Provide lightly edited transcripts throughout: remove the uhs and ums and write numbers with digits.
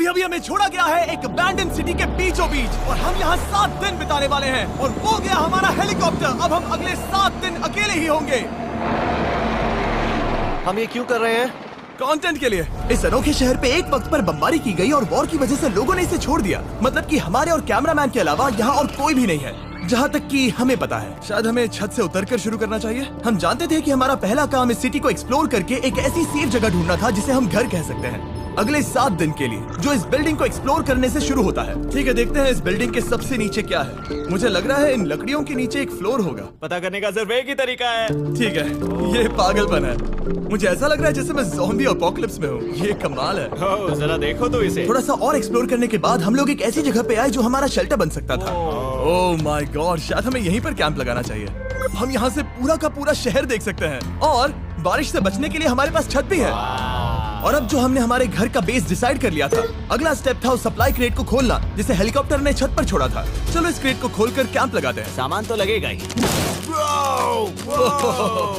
अभी अभी हमें छोड़ा गया है एक अबैंडन सिटी के बीचों बीच और हम यहाँ 7 दिन बिताने वाले हैं और वो गया हमारा हेलीकॉप्टर। अब हम अगले 7 दिन अकेले ही होंगे। हम ये क्यों कर रहे हैं? कंटेंट के लिए। इस अनोखे शहर पे एक वक्त पर बमबारी की गई और वॉर की वजह से लोगों ने इसे छोड़ दिया। मतलब कि हमारे और कैमरामैन के अलावा यहाँ और कोई भी नहीं है, जहाँ तक कि हमें पता है। शायद हमें छत से उतरकर शुरू करना चाहिए। हम जानते थे कि हमारा पहला काम इस सिटी को एक्सप्लोर करके एक ऐसी सेफ जगह ढूंढना था जिसे हम घर कह सकते हैं, अगले 7 दिन के लिए, जो इस बिल्डिंग को एक्सप्लोर करने से शुरू होता है। ठीक है, देखते हैं इस बिल्डिंग के सबसे नीचे क्या है। मुझे लग रहा है इन लकड़ियों के नीचे एक फ्लोर होगा। पता करने का सिर्फ एक ही तरीका है। ठीक है, ये पागलपन है। मुझे ऐसा लग रहा है जैसे मैं ज़ॉम्बी अपोकलिप्स में हूँ। ये कमाल है। ओह, जरा देखो तो इसे। थोड़ा सा और एक्सप्लोर करने के बाद हम लोग एक ऐसी जगह पे आए जो हमारा शेल्टर बन सकता था। ओह माय गॉड, शायद हमें यहीं पर कैंप लगाना चाहिए। हम यहाँ से पूरा का पूरा शहर देख सकते हैं और बारिश से बचने के लिए हमारे पास छत भी है। और अब जो हमने हमारे घर का बेस डिसाइड कर लिया था, अगला स्टेप था उस सप्लाई क्रेट को खोलना जिसे हेलीकॉप्टर ने छत पर छोड़ा था। चलो इस क्रेट को खोलकर कैंप लगाते हैं। सामान तो लगेगा ही।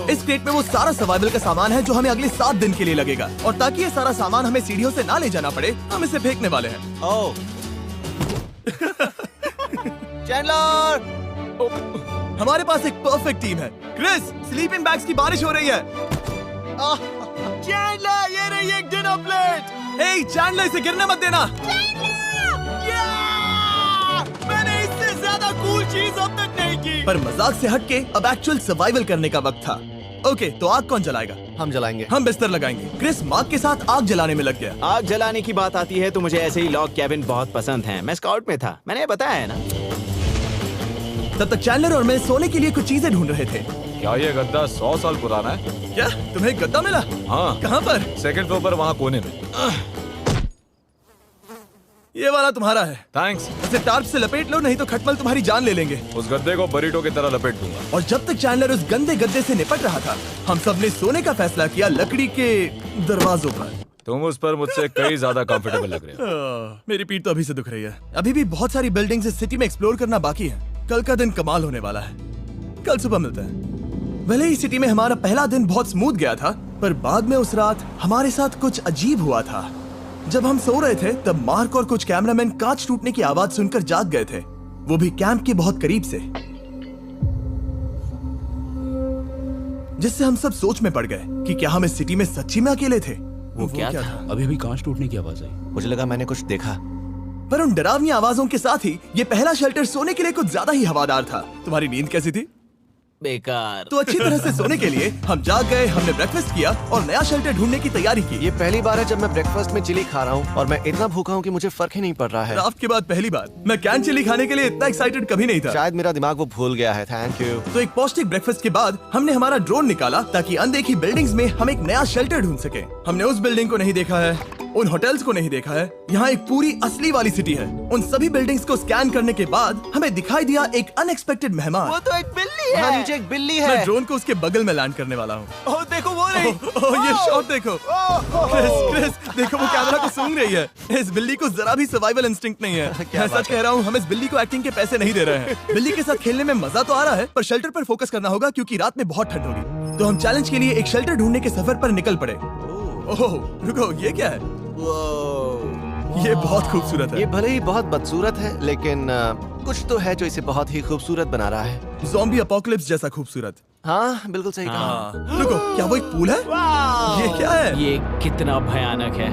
इस क्रेट में वो सारा सर्वाइवल का सामान है जो हमें अगले 7 दिन के लिए लगेगा। और ताकि ये सारा सामान हमें सीढ़ियों से ना ले जाना पड़े, हम इसे फेंकने वाले हैं। ओह, चैंडलर! हमारे पास एक परफेक्ट टीम है। क्रिस, स्लीपिंग बैग्स की बारिश हो रही है। चैंडलर, ये रही एक डिनर प्लेट। हे चैंडलर, इसे गिरने मत देना। मैंने इससे ज्यादा कूल चीज अब तक नहीं की। पर मजाक से हटके अब एक्चुअल सर्वाइवल करने का वक्त था। ओके, तो आग कौन जलाएगा? हम जलाएंगे। हम बिस्तर लगाएंगे। क्रिस मार्क के साथ आग जलाने में लग गया। आग जलाने की बात आती है तो मुझे ऐसे ही लॉग कैबिन बहुत पसंद है। मैं स्काउट में था, मैंने बताया है ना। तब तक चैंडलर और मैं सोने के लिए कुछ चीजें ढूंढ रहे थे। क्या ये गद्दा 100 साल पुराना है? क्या तुम्हें एक गद्दा मिला? हाँ। कहाँ पर? सेकंड फ्लोर पर, वहाँ कोने में। ये वाला तुम्हारा है। थैंक्स। इसे टार्प से लपेट लो, नहीं तो खटमल तुम्हारी जान ले लेंगे। उस गद्दे को बरीटो की तरह लपेट दूंगा। और जब तक चैंडलर उस गंदे गद्दे से निपट रहा था, हम सब ने सोने का फैसला किया लकड़ी के दरवाजों पर। तुम उस पर मुझसे कई ज्यादा कंफर्टेबल लग रहे हो। मेरी पीठ तो अभी से दुख रही है। अभी भी बहुत सारी बिल्डिंग्स इस सिटी में एक्सप्लोर करना बाकी है। कल का दिन कमाल होने वाला है। कल सुबह मिलते हैं। भले ही सिटी में हमारा पहला दिन बहुत स्मूथ गया था, पर बाद में उस रात हमारे साथ कुछ अजीब हुआ था। जब हम सो रहे थे तब मार्क और कुछ कैमरामैन कांच टूटने की आवाज सुनकर जाग गए थे, वो भी कैंप के बहुत करीब से, जिससे हम सब सोच में पड़ गए कि क्या हम इस सिटी में सच्ची में अकेले थे। वो क्या था? अभी अभी कांच टूटने की आवाज आई। मुझे लगा मैंने कुछ देखा। पर उन डरावनी आवाजों के साथ ही ये पहला शेल्टर सोने के लिए कुछ ज्यादा ही हवादार था। तुम्हारी नींद कैसी थी? बेकार। तो अच्छी तरह से सोने के लिए हम जाग गए, हमने ब्रेकफास्ट किया और नया शेल्टर ढूंढने की तैयारी की। ये पहली बार है जब मैं ब्रेकफास्ट में चिली खा रहा हूँ और मैं इतना भूखा हूँ कि मुझे फर्क ही नहीं पड़ रहा है। राफ्ट के बाद पहली बार। मैं कैन चिली खाने के लिए इतना एक्साइटेड कभी नहीं था। शायद मेरा दिमाग वो भूल गया है। Thank you. तो एक पौष्टिक ब्रेकफास्ट के बाद हमने हमारा ड्रोन निकाला ताकि अनदेखी बिल्डिंग्स में हम एक नया शेल्टर ढूंढ सके। हमने उस बिल्डिंग को नहीं देखा है, उन होटल्स को नहीं देखा है। यहाँ एक पूरी असली वाली सिटी है। उन सभी बिल्डिंग्स को स्कैन करने के बाद हमें दिखाई दिया एक अनएक्सपेक्टेड मेहमान। वो तो एक बिल्ली यहाँ है। नीचे एक बिल्ली मैं है। ड्रोन को उसके बगल में लैंड करने वाला हूँ। ओह, देखो वो रही। ये शॉट देखो। क्रिस, देखो वो कैमरा को सूंघ रही है। इस बिल्ली को जरा भी सर्वाइवल इंस्टिंक्ट नहीं है। मैं सच कह रहा हूँ, हम इस बिल्ली को एक्टिंग के पैसे नहीं दे रहे हैं। बिल्ली के साथ खेलने में मजा तो आ रहा है, पर शेल्टर पर फोकस करना होगा क्योंकि रात में बहुत ठंड होगी। तो हम चैलेंज के लिए एक शेल्टर ढूंढने के सफर पर निकल पड़े। ओह रुको, ये क्या है? ये बहुत खूबसूरत है। ये भले ही बहुत बदसूरत है, लेकिन कुछ तो है जो इसे बहुत ही खूबसूरत बना रहा है। ज़ॉम्बी अपोकलिप्स जैसा खूबसूरत। हाँ, बिल्कुल सही कहा। हाँ। रुको, क्या वो एक पूल है? ये क्या है? ये कितना भयानक है।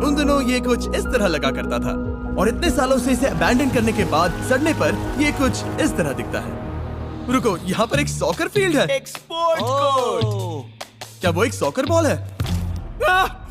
उन दिनों ये कुछ इस तरह लगा करता था और इतने सालों से इसे अबैंडन करने के बाद सड़ने पर ये कुछ इस तरह दिखता है। रुको, यहाँ पर एक सॉकर फील्ड है। एक स्पोर्ट्स कोर्ट। क्या वो एक सॉकर बॉल है?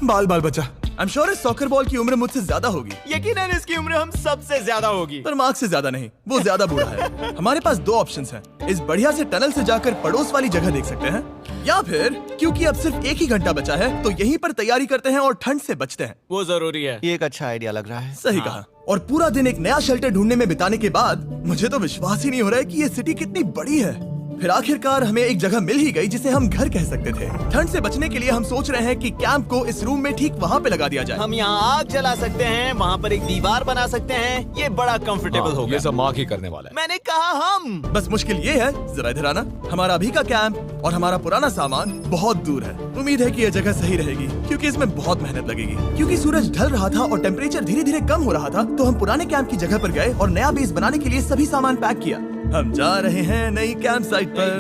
बाल बाल बचा। आई एम श्योर इस सॉकर बॉल की उम्र मुझसे ज्यादा होगी। यकीनन इसकी उम्र हम सबसे ज्यादा होगी। पर मार्क से ज्यादा नहीं, वो ज्यादा बूढ़ा है। हमारे पास 2 ऑप्शंस हैं। इस बढ़िया से टनल से जाकर पड़ोस वाली जगह देख सकते हैं, या फिर क्योंकि अब सिर्फ 1 ही घंटा बचा है तो यहीं पर तैयारी करते हैं और ठंड से बचते हैं। वो जरूरी है। ये एक अच्छा आइडिया लग रहा है। सही कहा। और पूरा दिन एक नया शेल्टर ढूंढने में बिताने के बाद मुझे तो विश्वास ही नहीं हो रहा है कि ये सिटी कितनी बड़ी है। फिर आखिरकार हमें एक जगह मिल ही गई जिसे हम घर कह सकते थे। ठंड से बचने के लिए हम सोच रहे हैं कि कैंप को इस रूम में ठीक वहाँ पे लगा दिया जाए। हम यहाँ आग जला सकते हैं, वहाँ पर एक दीवार बना सकते हैं। ये बड़ा कंफर्टेबल होगा। ये सब मार्क ही करने वाला है। मैंने कहा हम। बस मुश्किल ये है, जरा इधर आना, हमारा अभी का कैंप और हमारा पुराना सामान बहुत दूर है। उम्मीद है कि यह जगह सही रहेगी क्योंकि इसमें बहुत मेहनत लगेगी। क्योंकि सूरज ढल रहा था और टेम्परेचर धीरे धीरे कम हो रहा था, तो हम पुराने कैंप की जगह पर गए और नया बेस बनाने के लिए सभी सामान पैक किया। हम जा रहे हैं नई कैंप साइट पर।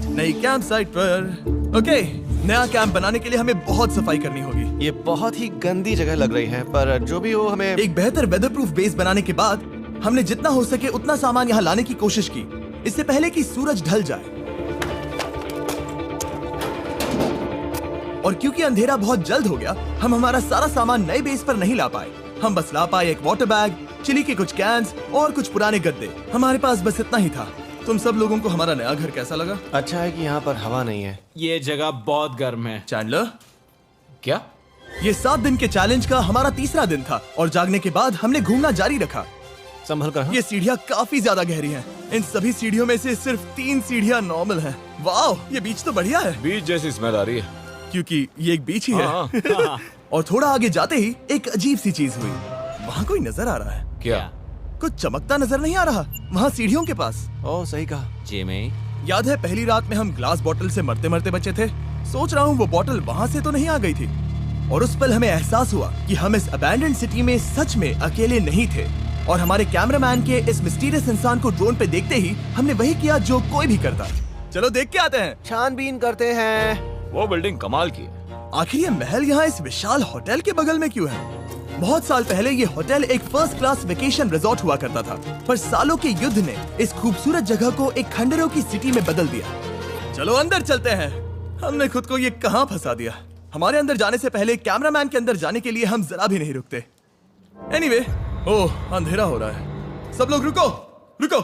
नई कैंप साइट पर। ओके, नया कैंप बनाने के लिए हमें बहुत सफाई करनी होगी। ये बहुत ही गंदी जगह लग रही है, पर जो भी हो, हमें एक बेहतर वेदर प्रूफ बेस बनाने के बाद हमने जितना हो सके उतना सामान यहाँ लाने की कोशिश की, इससे पहले कि सूरज ढल जाए। और क्योंकि अंधेरा बहुत जल्द हो गया, हम हमारा सारा सामान नए बेस पर नहीं ला पाए। हम बस ला पाए एक वाटर बैग, चिली के कुछ कैंस और कुछ पुराने गद्दे। हमारे पास बस इतना ही था। तुम सब लोगों को हमारा नया घर कैसा लगा? अच्छा है कि यहाँ पर हवा नहीं है। ये जगह बहुत गर्म है। चैंडलर, क्या? ये 7 दिन के चैलेंज का हमारा तीसरा दिन था और जागने के बाद हमने घूमना जारी रखा। संभल कर। ये सीढ़ियाँ काफी ज्यादा गहरी हैं। इन सभी सीढ़ियों में से सिर्फ 3 सीढ़ियाँ नॉर्मल हैं। वाह, ये बीच तो बढ़िया है। बीच जैसी स्मेल आ रही है। क्योंकि ये एक बीच ही है। हाँ। और थोड़ा आगे जाते ही एक अजीब सी चीज हुई। वहाँ कोई नजर आ रहा है। क्या? कुछ चमकता नजर नहीं आ रहा वहाँ सीढ़ियों के पास। ओह, सही कहा। जिमी, याद है पहली रात में हम ग्लास बॉटल से मरते मरते बचे थे? सोच रहा हूँ वो बॉटल वहाँ से तो नहीं आ गई थी। और उस पल हमें एहसास हुआ कि हम इस अबैंडन्ड सिटी में सच में अकेले नहीं थे। और हमारे कैमरामैन के इस मिस्टीरियस इंसान को ड्रोन पे देखते ही हमने वही किया जो कोई भी करता। चलो देख के आते हैं। छानबीन करते हैं। वो बिल्डिंग कमाल की है। आखिर ये महल यहाँ इस विशाल होटल के बगल में क्यों है? बहुत साल पहले ये होटल एक फर्स्ट क्लास वेकेशन रिजॉर्ट हुआ करता था, पर सालों के युद्ध ने इस खूबसूरत जगह को एक खंडरों की सिटी में बदल दिया। चलो अंदर चलते हैं। हमने खुद को ये कहाँ फंसा दिया। हमारे अंदर जाने से पहले कैमरामैन के अंदर जाने के लिए हम जरा भी नहीं रुकते। एनीवे, ओह अंधेरा हो रहा है। सब लोग रुको रुको,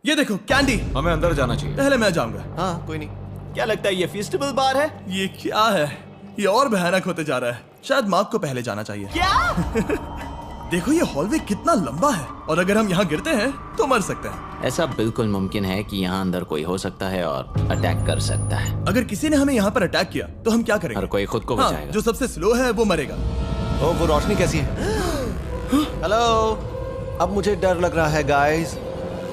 ये देखो कैंडी। हमें अंदर जाना चाहिए। पहले मैं जाऊंगा। हाँ, कोई नहीं। क्या लगता है ये फेस्टिवल बार है? ये क्या है? ये और भयानक होते जा रहा है। शायद मार्क को पहले जाना चाहिए। क्या? देखो ये हॉलवे कितना लंबा है और अगर हम यहाँ गिरते हैं तो मर सकते हैं। ऐसा बिल्कुल मुमकिन है कि यहाँ अंदर कोई हो सकता है और अटैक कर सकता है। अगर किसी ने हमें यहाँ पर अटैक किया तो हम क्या करेंगे? हर कोई खुद को हाँ, बचाएगा। जो सबसे स्लो है वो मरेगा। ओह, वो रोशनी कैसी है? हेलो, अब मुझे डर लग रहा है गाइस।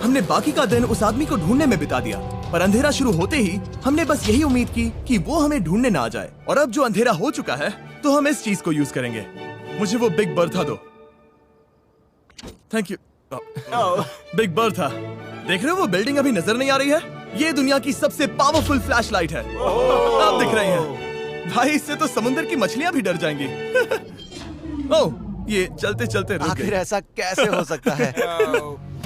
हमने बाकी का दिन उस आदमी को ढूंढने में बिता दिया, पर अंधेरा शुरू होते ही हमने बस यही उम्मीद की कि वो हमें ढूंढने ना आ जाए। और अब जो अंधेरा हो चुका है तो हम इस चीज को यूज करेंगे। मुझे वो बिग बर्था दो। Thank you. बिग बर्था, देख रहे हो वो बिल्डिंग अभी नजर नहीं आ रही है? ये दुनिया की सबसे पावरफुल फ्लैशलाइट है। आप दिख रही हैं। भाई इससे तो समुद्र की मछलियां भी डर जाएंगी। ओह, ये चलते चलते रुक आखिर गई। ऐसा कैसे हो सकता है?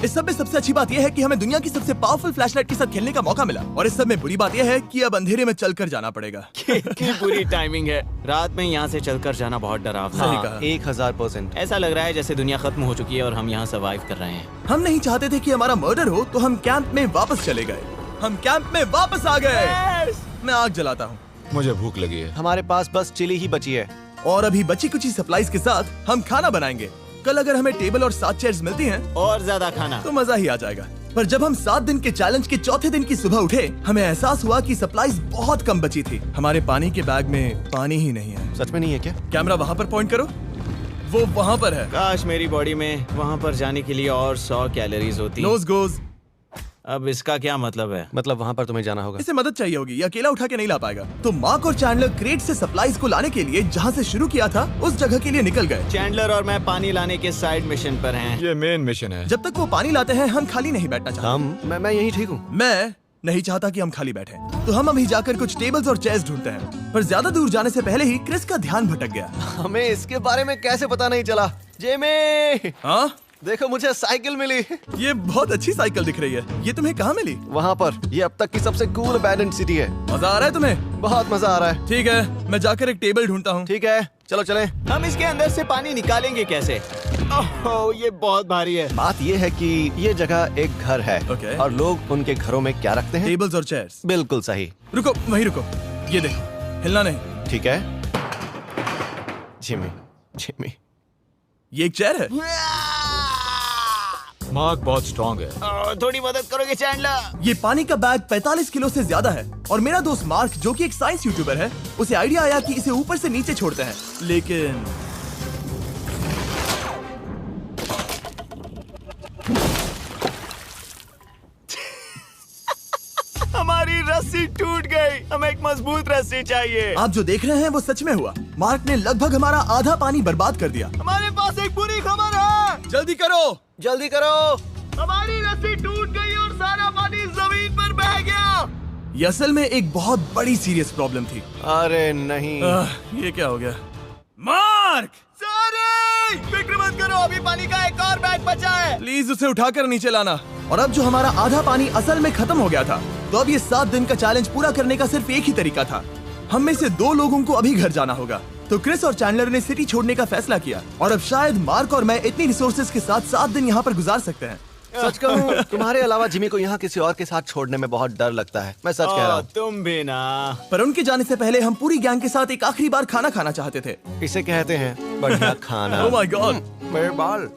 इस सब में सबसे अच्छी बात यह है कि हमें दुनिया की सबसे पावरफुल फ्लैशलाइट के साथ खेलने का मौका मिला। और इस सब में बुरी बात यह है कि अब अंधेरे में चलकर जाना पड़ेगा। कितनी बुरी टाइमिंग है। रात में यहाँ से चलकर जाना बहुत डरावना सही है। कहा। 1000%। ऐसा लग रहा है जैसे दुनिया खत्म हो चुकी है और हम यहाँ सर्वाइव कर रहे हैं। हम नहीं चाहते थे कि हमारा मर्डर हो, तो हम कैंप में वापस चले गए। हम कैंप में वापस आ गए। मैं आग जलाता हूँ। मुझे भूख लगी है। हमारे पास बस चिली ही बची है। और अभी बची कुची सप्लाईज के साथ हम खाना बनाएंगे। कल अगर हमें टेबल और 7 चेयर्स मिलती हैं और ज्यादा खाना तो मजा ही आ जाएगा। पर जब हम 7 दिन के चैलेंज के चौथे दिन की सुबह उठे, हमें एहसास हुआ कि सप्लाईज बहुत कम बची थी। हमारे पानी के बैग में पानी ही नहीं है। सच में नहीं है क्या? कैमरा वहाँ पर पॉइंट करो। वो वहाँ पर है। काश मेरी बॉडी में वहाँ पर जाने के लिए और 100 कैलोरीज होती। नोज गोज। अब इसका क्या मतलब है? मतलब वहाँ पर तुम्हें जाना होगा। इसे मदद चाहिए होगी, ये अकेला उठा के नहीं ला पाएगा। तो मार्क और चैंडलर क्रेट से सप्लाईज को लाने के लिए जहाँ से शुरू किया था उस जगह के लिए निकल गए। चैंडलर और मैं पानी लाने के साइड मिशन पर हैं। ये मेन मिशन है। जब तक वो पानी लाते हैं हम खाली नहीं बैठना चाहते। मैं यही ठीक हूँ। मैं नहीं चाहता कि हम खाली बैठे, तो हम अभी जाकर कुछ टेबल्स और चेयर्स ढूंढते हैं। पर ज्यादा दूर जाने से पहले ही क्रिस का ध्यान भटक गया। हमें इसके बारे में कैसे पता नहीं चला? जेमी, हाँ, देखो मुझे साइकिल मिली। ये बहुत अच्छी साइकिल दिख रही है। ये तुम्हें कहाँ मिली? वहाँ पर। ये अब तक की सबसे कूल अबैंडन्ड सिटी है। मजा आ रहा है तुम्हें? बहुत मजा आ रहा है। ठीक है, मैं जाकर एक टेबल ढूंढता हूँ। ठीक है, चलो चलें। हम इसके अंदर से पानी निकालेंगे कैसे? ओह, ये बहुत भारी है। बात ये है कि ये जगह एक घर है। Okay. और लोग उनके घरों में क्या रखते हैं? टेबल्स और चेयर्स। बिल्कुल सही। रुको, वहीं रुको। ये देखो, हिलना नहीं। ठीक है। Jimmy, Jimmy. ये एक चेयर है। मार्क बहुत स्ट्रांग है। थोड़ी मदद करोगे चैंडलर? ये पानी का बैग 45 किलो से ज्यादा है और मेरा दोस्त मार्क जो कि एक साइंस यूट्यूबर है, उसे आइडिया आया कि इसे ऊपर से नीचे छोड़ते हैं, लेकिन हमारी रस्सी टूट गई। हमें एक मजबूत रस्सी चाहिए। आप जो देख रहे हैं वो सच में हुआ। मार्क ने लगभग हमारा आधा पानी बर्बाद कर दिया। हमारे पास एक बुरी खबर है। जल्दी करो। जल्दी करो। हमारी रस्सी टूट गई और सारा पानी जमीन पर बह गया। ये असल में एक बहुत बड़ी सीरियस प्रॉब्लम थी। अरे नहीं। ये क्या हो गया? मार्क, सॉरी, फिक्र मत करो, अभी पानी का एक और बैग बचा है। प्लीज उसे उठाकर नीचे लाना। और अब जो हमारा आधा पानी असल में खत्म हो गया था, तो अब ये 7 दिन का चैलेंज पूरा करने का सिर्फ एक ही तरीका था। हम में से 2 लोगों को अभी घर जाना होगा। तो क्रिस और चैंडलर ने सिटी छोड़ने का फैसला किया और अब शायद मार्क और मैं इतनी रिसोर्सेज के साथ 7 दिन यहाँ पर गुजार सकते हैं। सच कहूँ, तुम्हारे अलावा जिमी को यहाँ किसी और के साथ छोड़ने में बहुत डर लगता है। मैं सच कह रहा हूँ। तुम भी ना। पर उनके जाने से पहले हम पूरी गैंग के साथ एक आखिरी बार खाना खाना चाहते थे। इसे कहते हैं बढ़िया खाना। Oh my God! मेरे बाल।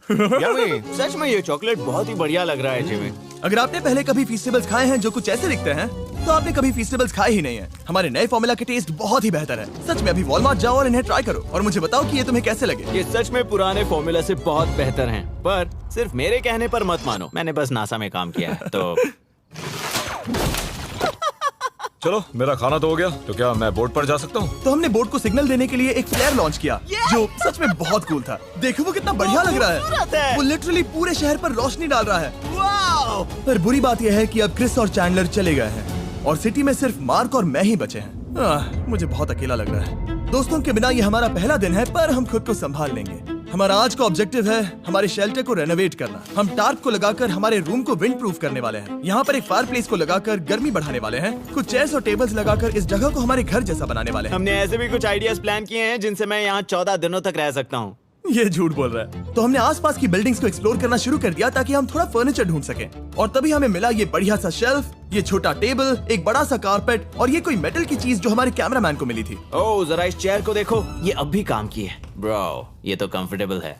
Yummy। सच में ये चॉकलेट बहुत ही बढ़िया लग रहा है जिमी। अगर आपने पहले कभी फीस्टेबल्स खाए हैं जो कुछ ऐसे दिखते हैं, तो आपने कभी फीस्टेबल्स खाए ही नहीं है। हमारे नए फॉर्मूला के टेस्ट बहुत ही बेहतर है। सच में अभी वॉलमार्ट जाओ और इन्हें ट्राई करो और मुझे बताओ कि ये तुम्हें कैसे लगे। ये सच में पुराने फॉर्मूला से बहुत बेहतर हैं, पर सिर्फ मेरे कहने पर मत मानो। मैंने बस नासा में काम किया है तो। चलो, मेरा खाना तो हो गया, तो क्या मैं बोट पर जा सकता हूँ? तो हमने बोट को सिग्नल देने के लिए एक फ्लेयर लॉन्च किया, जो सच में बहुत कूल था। देखो वो कितना बढ़िया लग रहा खूबसूरत है। है। वो लिटरली पूरे शहर पर रोशनी डाल रहा है। वाओ! पर बुरी बात यह है कि अब क्रिस और चैंडलर चले गए हैं और सिटी में सिर्फ मार्क और मैं ही बचे हैं। मुझे बहुत अकेला लग रहा है। दोस्तों के बिना ये हमारा पहला दिन है, पर हम खुद को संभाल लेंगे। हमारा आज का ऑब्जेक्टिव है हमारे शेल्टर को रेनोवेट करना। हम टार्प को लगाकर हमारे रूम को विंड प्रूफ करने वाले हैं। यहाँ पर एक फायरप्लेस को लगाकर गर्मी बढ़ाने वाले हैं। कुछ चेयर्स और टेबल्स लगाकर इस जगह को हमारे घर जैसा बनाने वाले हैं। हमने ऐसे भी कुछ आइडियाज प्लान किए हैं जिनसे मैं यहाँ 14 दिनों तक रह सकता हूँ। ये झूठ बोल रहा है। तो हमने आसपास की बिल्डिंग्स को एक्सप्लोर करना शुरू कर दिया ताकि हम थोड़ा फर्नीचर ढूंढ सकें। और तभी हमें मिला ये बढ़िया सा शेल्फ, ये छोटा टेबल, एक बड़ा सा कारपेट और ये कोई मेटल की चीज जो हमारे कैमरामैन को मिली थी। ओह, जरा इस चेयर को देखो, ये अब भी काम की है। ब्रो, ये तो कंफर्टेबल है।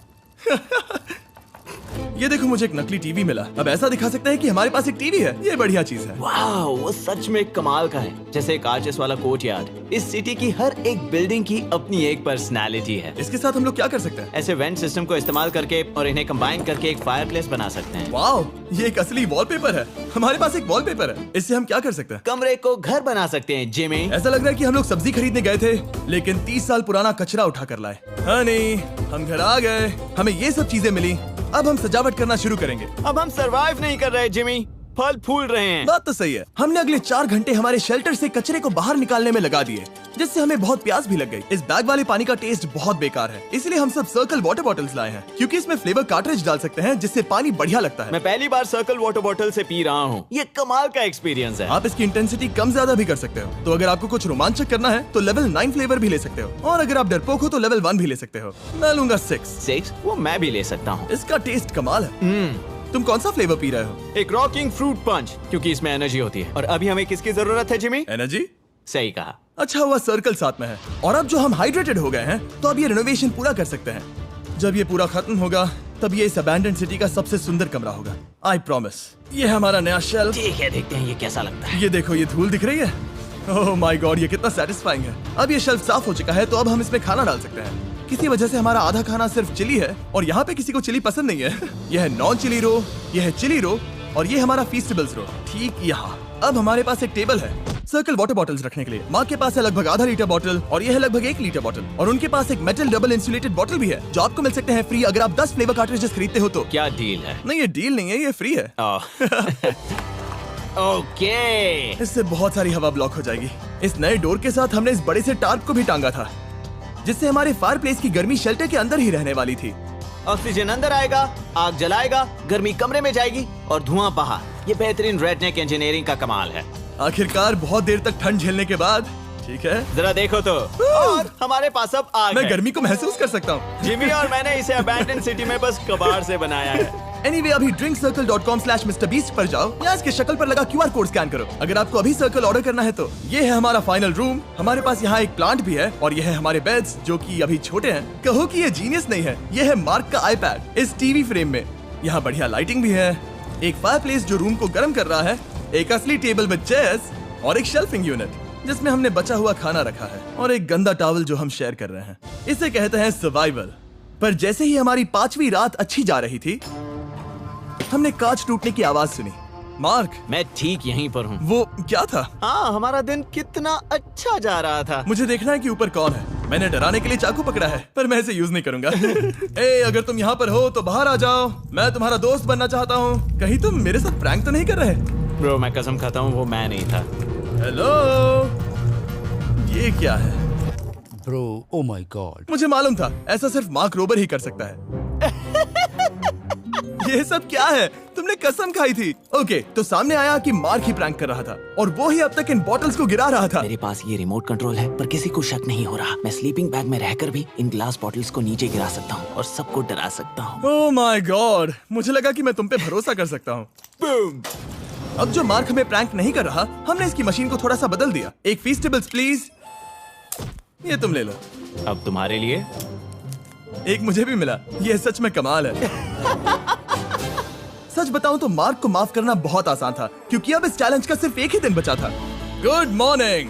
ये देखो, मुझे एक नकली टीवी मिला। अब ऐसा दिखा सकते हैं कि हमारे पास एक टीवी है। ये बढ़िया चीज है। वाह, वो सच में कमाल का है। जैसे एक आर्चेस वाला कोर्टयार्ड। इस सिटी की हर एक बिल्डिंग की अपनी एक पर्सनालिटी है। इसके साथ हम लोग क्या कर सकते हैं? ऐसे वेंट सिस्टम को इस्तेमाल करके और इन्हें कंबाइन करके एक फायरप्लेस बना सकते हैं। वाओ, ये एक असली वॉलपेपर है। हमारे पास एक वॉलपेपर है। इससे हम क्या कर सकते हैं? कमरे को घर बना सकते हैं जिमी। ऐसा लग रहा है कि हम लोग सब्जी खरीदने गए थे, लेकिन 30 साल पुराना कचरा उठा कर लाए। हाँ नहीं, हम घर आ गए, हमें ये सब चीजें मिली। अब हम सजावट करना शुरू करेंगे। अब हम सरवाइव नहीं कर रहे जिमी, फल फूल रहे हैं। बात तो सही है। हमने अगले 4 घंटे हमारे शेल्टर से कचरे को बाहर निकालने में लगा दिए, जिससे हमें बहुत प्यास भी लग गई। इस बैग वाले पानी का टेस्ट बहुत बेकार है, इसलिए हम सब सर्कल वाटर बॉटल्स लाए हैं, क्योंकि इसमें फ्लेवर कार्ट्रिज डाल सकते हैं जिससे पानी बढ़िया लगता है। मैं पहली बार सर्कल वाटर बॉटल से पी रहा हूँ। ये कमाल का एक्सपीरियंस है। आप इसकी इंटेंसिटी कम ज्यादा भी कर सकते हो। तो अगर आपको कुछ रोमांचक करना है तो लेवल 9 फ्लेवर भी ले सकते हो, और अगर आप डरपोक हो तो लेवल 1 भी ले सकते हो। मैं लूंगा 6। वो मैं भी ले सकता हूँ। इसका टेस्ट कमाल है। तुम कौन सा फ्लेवर पी रहे हो? एक रॉकिंग फ्रूट पंच, क्योंकि इसमें एनर्जी होती है। और अभी हमें किसकी जरूरत है जिमी? एनर्जी? सही कहा। अच्छा हुआ सर्कल साथ में है। और अब जो हम हाइड्रेटेड हो गए हैं, तो अब ये रिनोवेशन पूरा कर सकते हैं। जब ये पूरा खत्म होगा, तब ये इस अबैंडन सिटी का सबसे सुंदर कमरा होगा। I promise. ये है हमारा नया शेल्फ। ठीक है, देखते हैं ये कैसा लगता है। ये देखो, ये धूल दिख रही है। ओह माय गॉड, ये कितना सेटिस्फाइंग है। अब ये शेल्फ साफ हो चुका है, तो अब हम इसमें खाना डाल सकते हैं। किसी वजह से हमारा आधा खाना सिर्फ चिली है, और यहाँ पे किसी को चिली पसंद नहीं है। यह है नॉन चिली रो, यह है चिली रो, और ये हमारा फीस्टेबल्स रो ठीक यहाँ। अब हमारे पास एक टेबल है सर्कल वाटर बॉटल्स रखने के लिए। माँ के पास है लगभग आधा लीटर बॉटल, और यह है लगभग 1 लीटर बॉटल, और उनके पास एक मेटल डबल इंसुलेटेड बॉटल भी है, जो आपको मिल सकते हैं फ्री अगर आप 10 फ्लेवर कार्ट्रिजेस खरीदते हो तो। क्या डील है? नहीं, ये डील नहीं है, ये फ्री है। ओके। इससे बहुत सारी हवा ब्लॉक हो जाएगी। इस नए डोर के साथ हमने इस बड़े से टार्प को भी टांगा था, जिससे हमारे फायरप्लेस की गर्मी शेल्टर के अंदर ही रहने वाली थी। ऑक्सीजन अंदर आएगा, आग जलाएगा, गर्मी कमरे में जाएगी और धुआं बाहर। ये बेहतरीन रेडनेक इंजीनियरिंग का कमाल है। आखिरकार बहुत देर तक ठंड झेलने के बाद। ठीक है, जरा देखो तो। और हमारे पास अब आग मैं है। गर्मी को महसूस कर सकता हूँ। जिमी और मैंने इसे अबैंडन सिटी में बस कबाड़ से बनाया है। Anyway, अभी drinkcircle.com/MrBeast पर जाओ या इसके शक्ल पर लगा QR कोड स्कैन करो। अगर आपको अभी सर्कल ऑर्डर करना है तो ये है हमारा फाइनल रूम। हमारे पास यहाँ एक प्लांट भी है, और ये है हमारे बेड्स जो कि अभी छोटे हैं। कहो कि ये जीनियस नहीं है, ये है मार्क का iPad इस टीवी फ्रेम में। यहाँ बढ़िया लाइटिंग भी है, एक फायरप्लेस जो रूम को गर्म कर रहा है, एक असली टेबल विद चेयर्स और एक शेल्फिंग यूनिट जिसमें हमने बचा हुआ खाना रखा है और एक गंदा टॉवल जो हम शेयर कर रहे हैं। इसे कहते हैं सर्वाइवल। पर जैसे ही हमारी 5वीं रात अच्छी जा रही थी, हमने कांच टूटने की आवाज सुनी। मार्क, मैं ठीक यहीं पर हूँ। वो क्या था? हाँ, हमारा दिन कितना अच्छा जा रहा था। मुझे देखना है कि ऊपर कौन है। मैंने डराने के लिए चाकू पकड़ा है, पर मैं इसे यूज नहीं करूंगा। ए, अगर तुम यहाँ पर हो तो बाहर आ जाओ, मैं तुम्हारा दोस्त बनना चाहता हूँ। कहीं तुम मेरे साथ प्रैंक तो नहीं कर रहे? ब्रो, मैं कसम खाता हूँ वो मैं नहीं था। हेलो, ये क्या है? Bro, oh my God. मुझे मालूम था ऐसा सिर्फ मार्क रोबर ही कर सकता है। ये सब क्या है? तुमने कसम खाई थी। ओके, तो सामने आया कि मार्क ही प्रैंक कर रहा था और वो ही अब तक इन बॉटल्स को गिरा रहा था। मेरे पास ये रिमोट कंट्रोल है, पर किसी को शक नहीं हो रहा। मैं स्लीपिंग बैग में रहकर भी इन ग्लास बॉटल्स को नीचे गिरा सकता हूँ और सबको डरा सकता हूँ। ओह माय गॉड, मुझे लगा कि मैं तुम पे भरोसा कर सकता हूँ। अब जो मार्क हमें प्रैंक नहीं कर रहा, हमने इसकी मशीन को थोड़ा सा बदल दिया। एक फीस्टेबल्स प्लीज, ये तुम ले लो। अब तुम्हारे लिए एक मुझे भी मिला। ये सच में कमाल है। सच बताऊं तो मार्क को माफ करना बहुत आसान था, क्योंकि अब इस चैलेंज का सिर्फ एक ही दिन बचा था। Good morning,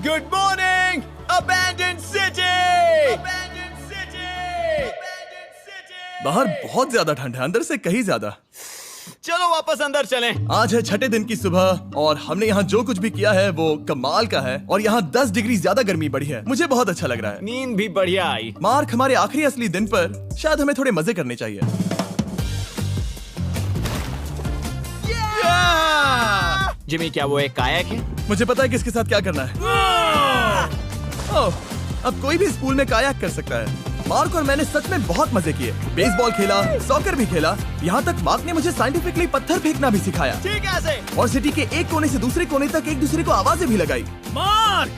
good morning, abandoned city. बाहर बहुत ज्यादा ठंड है, अंदर से कहीं ज्यादा। चलो वापस अंदर चलें। आज है 6ठे दिन की सुबह और हमने यहाँ जो कुछ भी किया है वो कमाल का है और यहाँ 10 डिग्री ज्यादा गर्मी बढ़ी है। मुझे बहुत अच्छा लग रहा है। नींद भी बढ़िया आई। मार्क, हमारे आखिरी असली दिन पर शायद हमें थोड़े मजे करने चाहिए। जिमी, क्या वो एक कायाक है? मुझे पता है किसके साथ क्या करना है। ओह, अब कोई भी इस पूल में कायाक कर सकता है। मार्क और मैंने सच में बहुत मजे किए। बेसबॉल खेला, सॉकर भी खेला, यहाँ तक मार्क ने मुझे साइंटिफिकली पत्थर फेंकना भी सिखाया। ठीक है ऐसे। और सिटी के एक कोने से दूसरे कोने तक एक दूसरे को आवाजें भी लगाई। मार्क,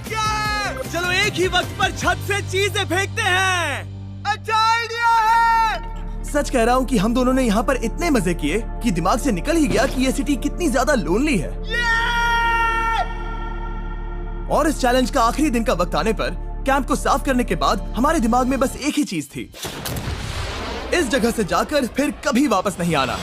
चलो एक ही वक्त पर छत से चीजें फेंकते हैं। अच्छा आइडिया है। सच कह रहा हूँ कि हम दोनों ने यहाँ पर इतने मजे किए कि दिमाग से निकल ही गया कि ये सिटी कितनी ज्यादा लोनली है। और इस चैलेंज का आखिरी दिन का वक्त आने पर कैंप को साफ करने के बाद हमारे दिमाग में बस एक ही चीज थी, इस जगह से जाकर फिर कभी वापस नहीं आना।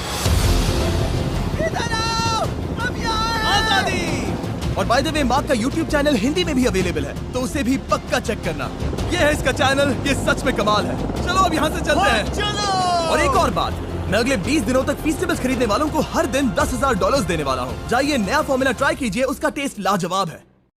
आजादी। और बाय द वे, मार्क का YouTube चैनल हिंदी में भी अवेलेबल है, तो उसे भी पक्का चेक करना। ये है इसका चैनल, ये सच में कमाल है। चलो अब यहाँ से चलते हैं। चलो। और एक और बात, मैं अगले 20 दिनों तक फीस्टेबल्स खरीदने वालों को हर दिन $10,000 देने वाला हूँ। जाइए, नया फॉर्मूला ट्राई कीजिए, उसका टेस्ट लाजवाब है।